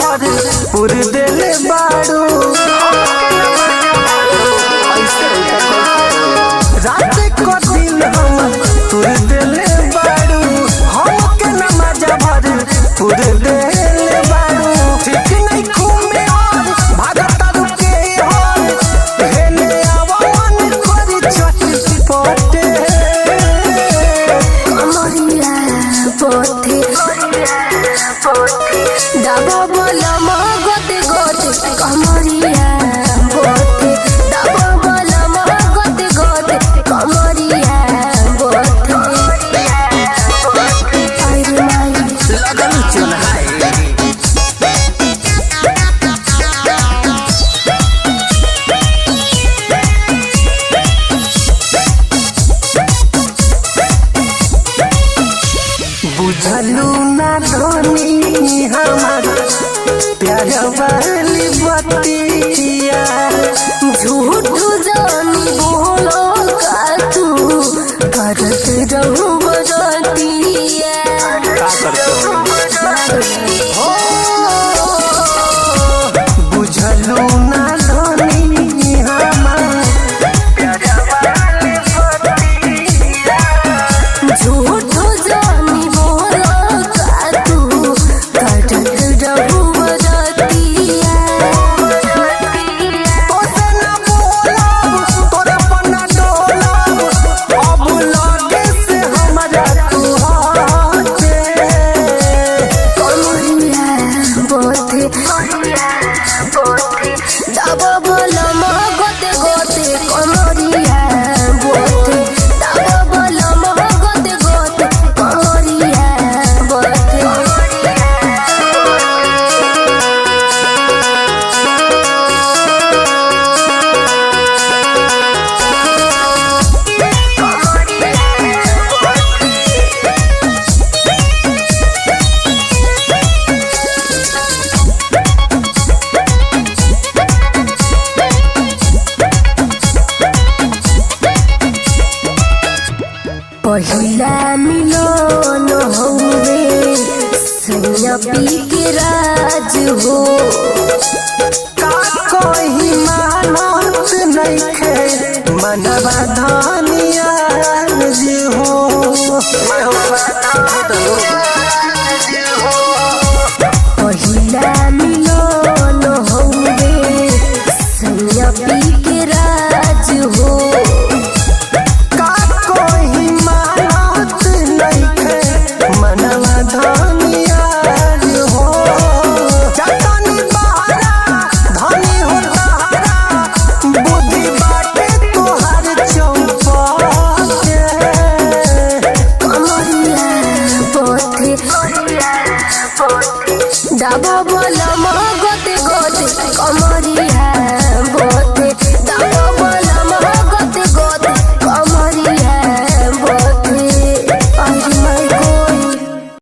भर पुर देले बाड़ू रात को दिल हम तुर देले बाड़ू हमके न मजा भर पुर देले बाड़ू ठीक नहीं घूमे और भागता रुके और हेले आवन करी चटपटे कमरिया पोथे दाबा बोला गोते गोते कमरिया पोथे दाबा बोला गोते गोते कमरिया पोथे आइरे माई लगन चुनहाई बुझलू ना धोनी हमार प्यार वाली बतिया झूठ जानी बोलो का तू करत रहू बजतिया बुझलू ना धोनी हमार प्यार वाली बतिया झूठ जानी बोलो का तू करत रहू बजतिया तोसे ना बोलब तोरे पर ना डोलब अब लगे से हमरा तू हटे कमरिया पोथे दाबा बोला गोते गोते कमरिया पोथे दाबा बोला गोते गोते कमरिया पोथे पहिला मिलन हौवे सैया पी के राज हो का कोई मानत नइखे मनवा धनिया जी हो पहिला मिलन हौवे सैया पी के राज हो का कोई मानत नइखे मनवा धनिया जी हो जतनी बहारा धनी हो तहारा बुद्धि बाटे तोहर चौपटे कमरिया पोथे दाबा बोला गोते गोते कमरिया